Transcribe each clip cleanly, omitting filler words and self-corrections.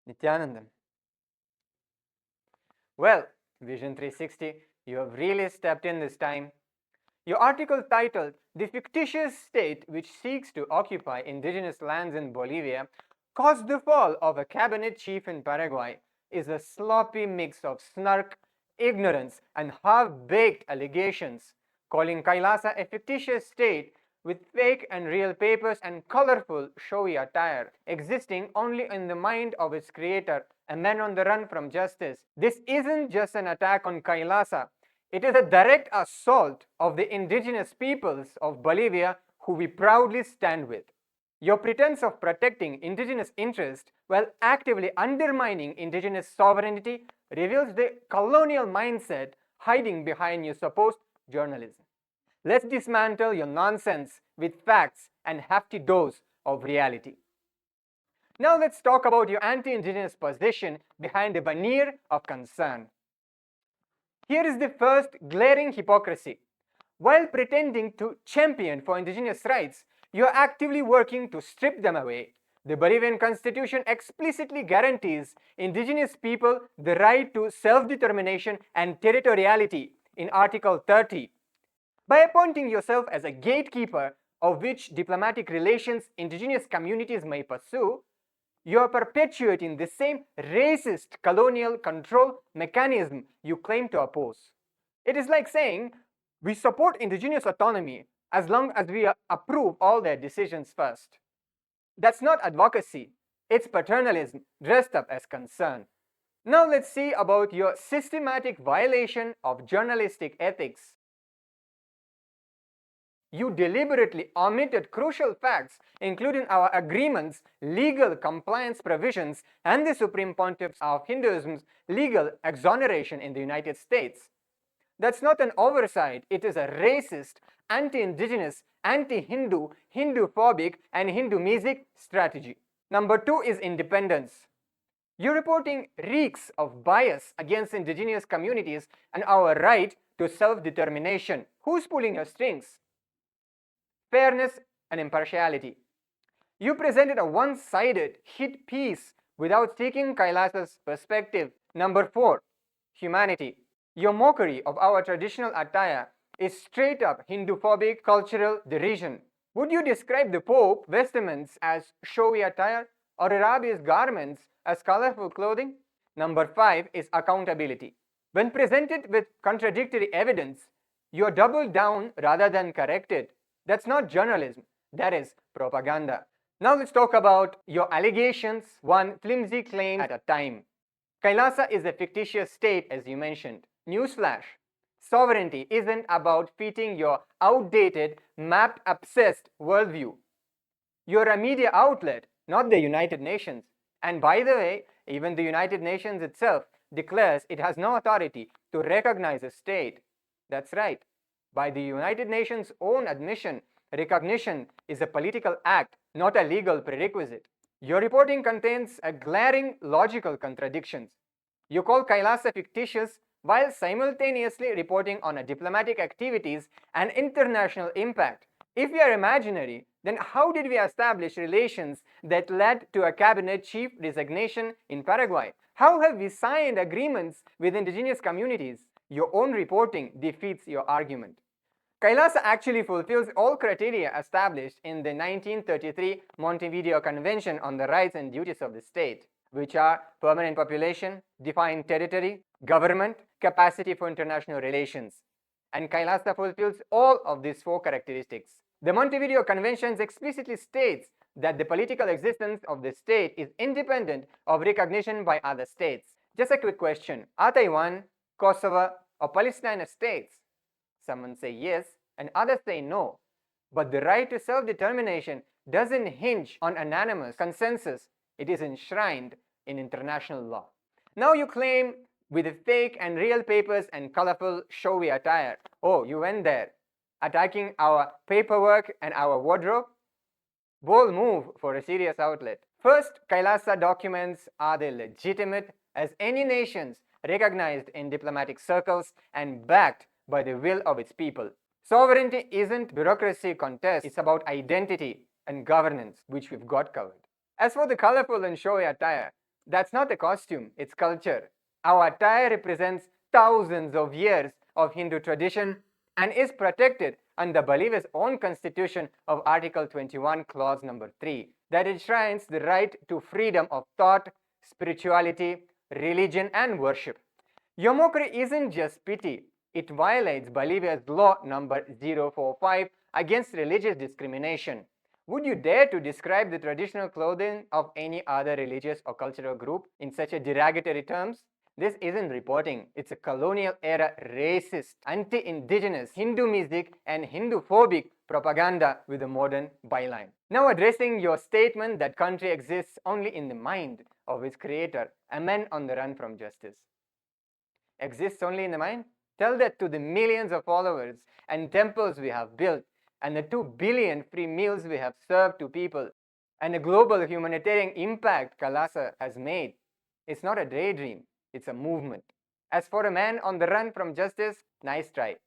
Nityanandan. Well, Vision 360, you have really stepped in this time. Your article titled "The Fictitious State Which Seeks to Occupy Indigenous Lands in Bolivia Caused the Fall of a Cabinet Chief in Paraguay" is a sloppy mix of snark, ignorance, and half-baked allegations, calling KAILASA a fictitious state with fake and real papers and colorful, showy attire, existing only in the mind of its creator, a man on the run from justice. This isn't just an attack on KAILASA. It is a direct assault of the indigenous peoples of Bolivia who we proudly stand with. Your pretense of protecting indigenous interests while actively undermining indigenous sovereignty reveals the colonial mindset hiding behind your supposed journalism. Let's dismantle your nonsense with facts and hefty dose of reality. Now let's talk about your anti-indigenous position behind the veneer of concern. Here is the first glaring hypocrisy. While pretending to champion for indigenous rights, you are actively working to strip them away. The Bolivian Constitution explicitly guarantees indigenous people the right to self-determination and territoriality in Article 30. By appointing yourself as a gatekeeper of which diplomatic relations indigenous communities may pursue, you are perpetuating the same racist colonial control mechanism you claim to oppose. It is like saying, we support indigenous autonomy as long as we approve all their decisions first. That's not advocacy, it's paternalism dressed up as concern. Now let's see about your systematic violation of journalistic ethics. You deliberately omitted crucial facts, including our agreements, legal compliance provisions, and the Supreme Pontiff of Hinduism's legal exoneration in the United States. That's not an oversight, it is a racist, anti-indigenous, anti-Hindu, Hinduphobic, and Hindu-mesic strategy. Number 2 is independence. Your reporting reeks of bias against indigenous communities and our right to self-determination. Who's pulling your strings? Fairness and impartiality. You presented a one-sided hit piece without seeking KAILASA's perspective. Number 4, humanity. Your mockery of our traditional attire is straight-up Hinduphobic cultural derision. Would you describe the Pope's vestments as showy attire or Arabi's garments as colorful clothing? Number 5 is accountability. When presented with contradictory evidence, you double down rather than correct it. That's not journalism, that is propaganda. Now let's talk about your allegations, one flimsy claim at a time. KAILASA is a fictitious state, as you mentioned. Newsflash, sovereignty isn't about fitting your outdated, map-obsessed worldview. You're a media outlet, not the United Nations. And by the way, even the United Nations itself declares it has no authority to recognize a state. That's right. By the United Nations' own admission, recognition is a political act, not a legal prerequisite. Your reporting contains a glaring logical contradictions. You call KAILASA fictitious while simultaneously reporting on diplomatic activities and international impact. If we are imaginary, then how did we establish relations that led to a cabinet chief resignation in Paraguay? How have we signed agreements with indigenous communities? Your own reporting defeats your argument. KAILASA actually fulfills all criteria established in the 1933 Montevideo Convention on the Rights and Duties of the State, which are permanent population, defined territory, government, capacity for international relations. And KAILASA fulfills all of these 4 characteristics. The Montevideo Convention explicitly states that the political existence of the state is independent of recognition by other states. Just a quick question. Are Taiwan, Kosovo, or Palestine states? Some say yes, and others say no. But the right to self-determination doesn't hinge on unanimous consensus. It is enshrined in international law. Now you claim with the fake and real papers and colorful, showy attire. Oh, you went there, attacking our paperwork and our wardrobe? Bold move for a serious outlet. First, KAILASA documents are the legitimate as any nations recognized in diplomatic circles and backed by the will of its people. Sovereignty isn't bureaucracy contest, it's about identity and governance, which we've got covered. As for the colorful and showy attire, That's not a costume, it's culture. Our attire represents thousands of years of Hindu tradition and is protected under the believer's own constitution of Article 21, Clause number 3, that enshrines the right to freedom of thought, spirituality, religion, and worship. Your mockery isn't just pity, it violates Bolivia's law number 045 against religious discrimination. Would you dare to describe the traditional clothing of any other religious or cultural group in such a derogatory terms? This isn't reporting, it's a colonial era racist, anti-indigenous, Hindu music and Hinduphobic propaganda with a modern byline. Now addressing your statement that country exists only in the mind of its creator, a man on the run from justice. Exists only in the mind? Tell that to the millions of followers and temples we have built, and the 2 billion free meals we have served to people, and the global humanitarian impact KAILASA has made. It's not a daydream, it's a movement. As for a man on the run from justice, nice try.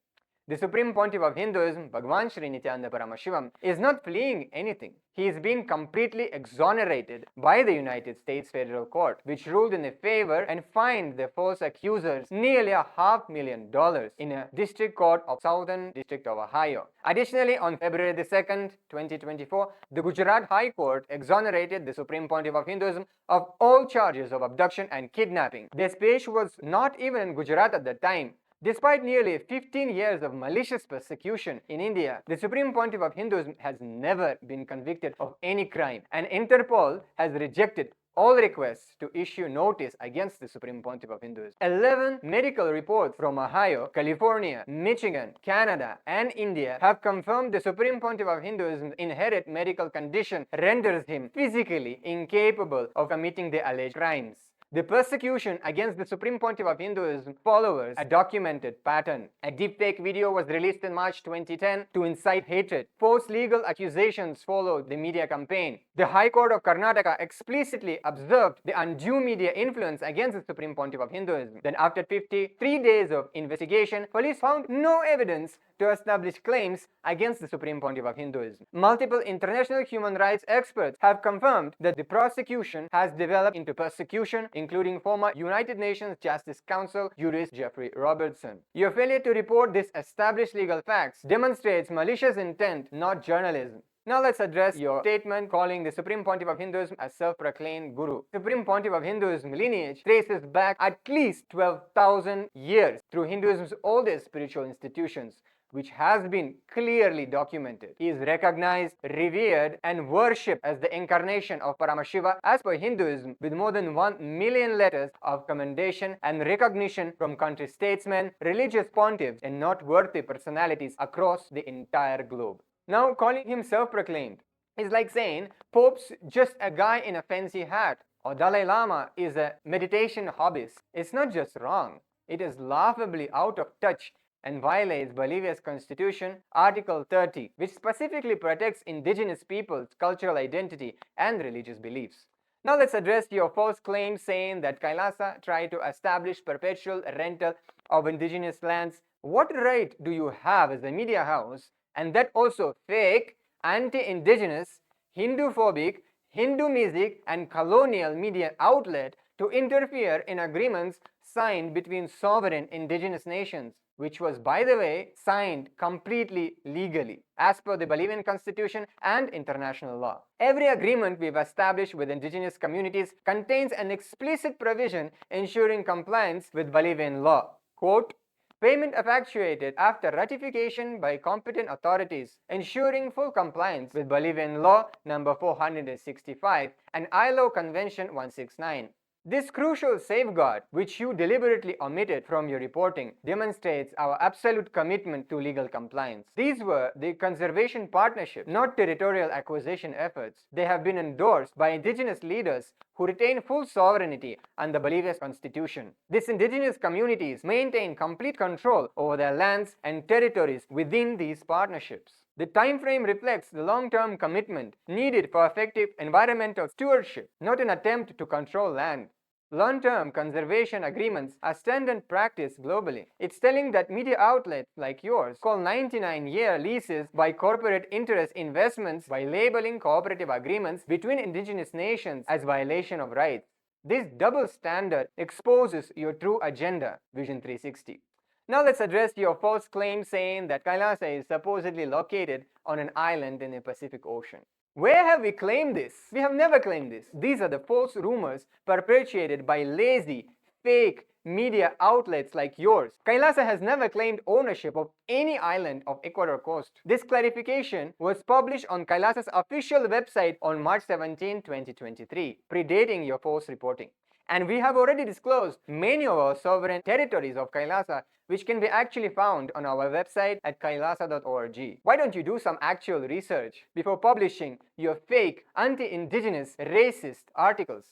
The Supreme Pontiff of Hinduism, Bhagwan Sri Nityananda Paramashivam, is not fleeing anything. He is being completely exonerated by the United States Federal Court, which ruled in his favor and fined the false accusers nearly $500,000 in a district court of Southern District of Ohio. Additionally, on February the 2nd, 2024, the Gujarat High Court exonerated the Supreme Pontiff of Hinduism of all charges of abduction and kidnapping. Despesh was not even in Gujarat at the time. Despite nearly 15 years of malicious persecution in India, the Supreme Pontiff of Hinduism has never been convicted of any crime, and Interpol has rejected all requests to issue notice against the Supreme Pontiff of Hinduism. 11 medical reports from Ohio, California, Michigan, Canada, and India have confirmed the Supreme Pontiff of Hinduism's inherent medical condition renders him physically incapable of committing the alleged crimes. The persecution against the Supreme Pontiff of Hinduism follows a documented pattern. A deepfake video was released in March 2010 to incite hatred. False legal accusations followed the media campaign. The High Court of Karnataka explicitly observed the undue media influence against the Supreme Pontiff of Hinduism. Then after 53 days of investigation, police found no evidence to establish claims against the Supreme Pontiff of Hinduism. Multiple international human rights experts have confirmed that the prosecution has developed into persecution, including former United Nations Justice Council jurist Jeffrey Robertson. Your failure to report these established legal facts demonstrates malicious intent, not journalism. Now let's address your statement calling the Supreme Pontiff of Hinduism a self-proclaimed guru. Supreme Pontiff of Hinduism lineage traces back at least 12,000 years through Hinduism's oldest spiritual institutions, which has been clearly documented. He is recognized, revered, and worshipped as the incarnation of Paramashiva as per Hinduism, with more than 1 million letters of commendation and recognition from country statesmen, religious pontiffs, and noteworthy personalities across the entire globe. Now, calling him self-proclaimed is like saying Pope's just a guy in a fancy hat, or Dalai Lama is a meditation hobbyist. It's not just wrong, it is laughably out of touch and violates Bolivia's constitution, Article 30, which specifically protects indigenous peoples' cultural identity and religious beliefs. Now let's address your false claim saying that KAILASA tried to establish perpetual rental of indigenous lands. What right do you have as a media house, and that also fake, anti-indigenous, Hinduphobic, Hindu music and colonial media outlet to interfere in agreements signed between sovereign indigenous nations, which was, by the way, signed completely legally as per the Bolivian constitution and international law. Every agreement we've established with indigenous communities contains an explicit provision ensuring compliance with Bolivian law. Quote, payment effectuated after ratification by competent authorities, ensuring full compliance with Bolivian law number 465 and ILO Convention 169. This crucial safeguard, which you deliberately omitted from your reporting, demonstrates our absolute commitment to legal compliance. These were the conservation partnership, not territorial acquisition efforts. They have been endorsed by indigenous leaders who retain full sovereignty under Bolivia's constitution. These indigenous communities maintain complete control over their lands and territories within these partnerships. The time frame reflects the long-term commitment needed for effective environmental stewardship, not an attempt to control land. Long-term conservation agreements are standard practice globally. It's telling that media outlets like yours call 99-year leases by corporate interest investments by labeling cooperative agreements between indigenous nations as violation of rights. This double standard exposes your true agenda, Vision 360. Now let's address your false claim saying that KAILASA is supposedly located on an island in the Pacific Ocean. Where have we claimed this? We have never claimed this. These are the false rumors perpetuated by lazy, fake media outlets like yours. KAILASA has never claimed ownership of any island of Ecuador coast. This clarification was published on KAILASA's official website on March 17, 2023, predating your false reporting. And we have already disclosed many of our sovereign territories of KAILASA, which can be actually found on our website at kailasa.org. Why don't you do some actual research before publishing your fake, anti-indigenous, racist articles?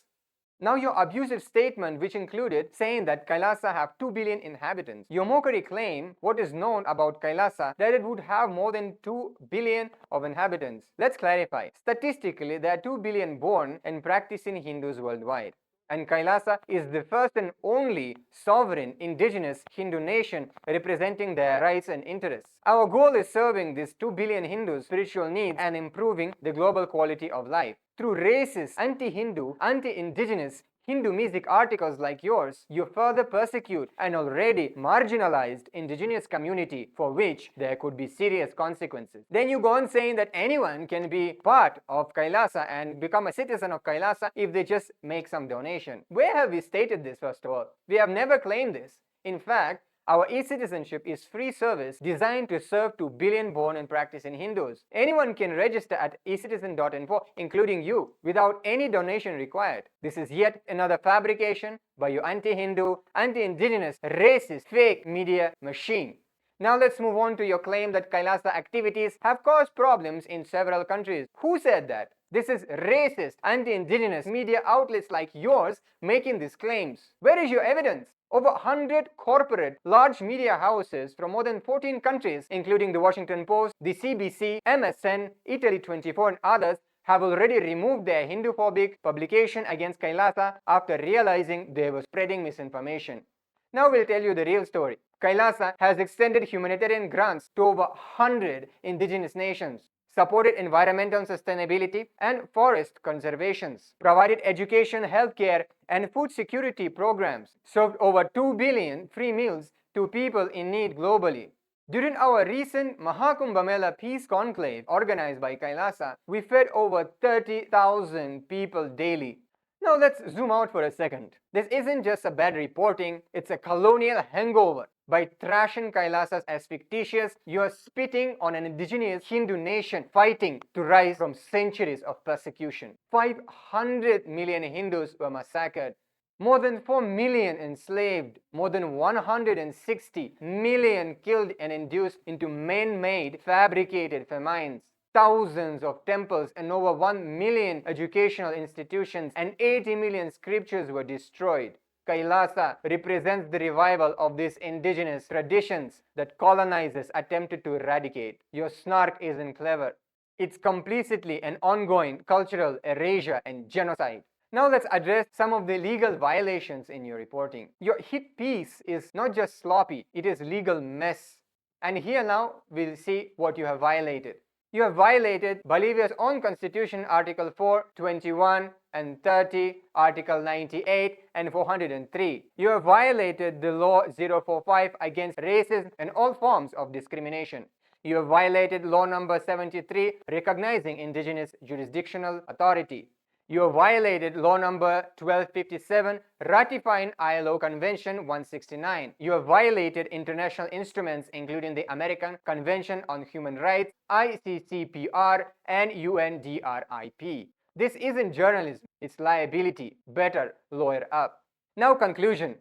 Now your abusive statement, which included saying that KAILASA have 2 billion inhabitants. Your mockery claim, what is known about KAILASA, that it would have more than 2 billion of inhabitants. Let's clarify. Statistically, there are 2 billion born and practicing Hindus worldwide. And KAILASA is the first and only sovereign indigenous Hindu nation representing their rights and interests. Our goal is serving these 2 billion Hindus' spiritual needs and improving the global quality of life. Through racist, anti-Hindu, anti-indigenous Hindu music articles like yours, you further persecute an already marginalized indigenous community for which there could be serious consequences. Then you go on saying that anyone can be part of KAILASA and become a citizen of KAILASA if they just make some donation. Where have we stated this, first of all? We have never claimed this. In fact, our e-citizenship is free service designed to serve 2 billion born and practicing Hindus. Anyone can register at ecitizen.info, including you, without any donation required. This is yet another fabrication by your anti-Hindu, anti-indigenous, racist, fake media machine. Now let's move on to your claim that KAILASA activities have caused problems in several countries. Who said that? This is racist, anti-indigenous media outlets like yours making these claims. Where is your evidence? Over 100 corporate large media houses from more than 14 countries, including the Washington Post, the CBC, MSN, Italy 24 and others, have already removed their Hinduphobic publication against KAILASA after realizing they were spreading misinformation. Now we'll tell you the real story. KAILASA has extended humanitarian grants to over 100 indigenous nations, supported environmental sustainability and forest conservations, provided education, healthcare, and food security programs, served over 2 billion free meals to people in need globally. During our recent Mahakumbh Mela Peace Conclave organized by KAILASA, we fed over 30,000 people daily. Now let's zoom out for a second. This isn't just a bad reporting, it's a colonial hangover. By trashing KAILASA as fictitious, you are spitting on an indigenous Hindu nation fighting to rise from centuries of persecution. 500 million Hindus were massacred, more than 4 million enslaved, more than 160 million killed and induced into man-made, fabricated famines. Thousands of temples and over 1 million educational institutions and 80 million scriptures were destroyed. KAILASA represents the revival of these indigenous traditions that colonizers attempted to eradicate. Your snark isn't clever. It's complicitly an ongoing cultural erasure and genocide. Now let's address some of the legal violations in your reporting. Your hit piece is not just sloppy, it is legal mess. And here now we'll see what you have violated. You have violated Bolivia's own constitution, Article 4, 21 and 30, Article 98 and 403. You have violated the Law 045 against racism and all forms of discrimination. You have violated Law number 73, recognizing indigenous jurisdictional authority. You have violated Law number 1257, ratifying ILO Convention 169. You have violated international instruments including the American Convention on Human Rights, ICCPR, and UNDRIP. This isn't journalism, it's liability. Better lawyer up. Now conclusion.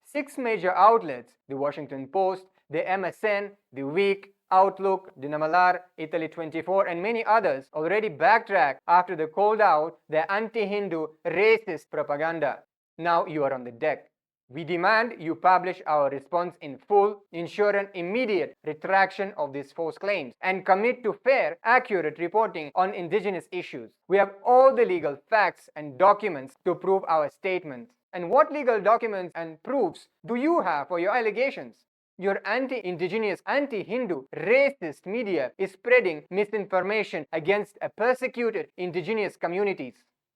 6 major outlets, the Washington Post, the MSN, the Week, Outlook, Dinamalar, Italy 24 and many others already backtracked after they called out their anti-Hindu racist propaganda. Now you are on the deck. We demand you publish our response in full, ensure an immediate retraction of these false claims, and commit to fair, accurate reporting on indigenous issues. We have all the legal facts and documents to prove our statements. And what legal documents and proofs do you have for your allegations? Your anti-indigenous, anti-Hindu, racist media is spreading misinformation against persecuted indigenous communities.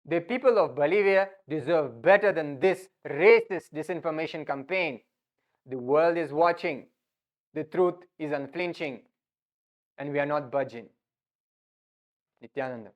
The people of Bolivia deserve better than this racist disinformation campaign. The world is watching. The truth is unflinching. And we are not budging. Nityananda.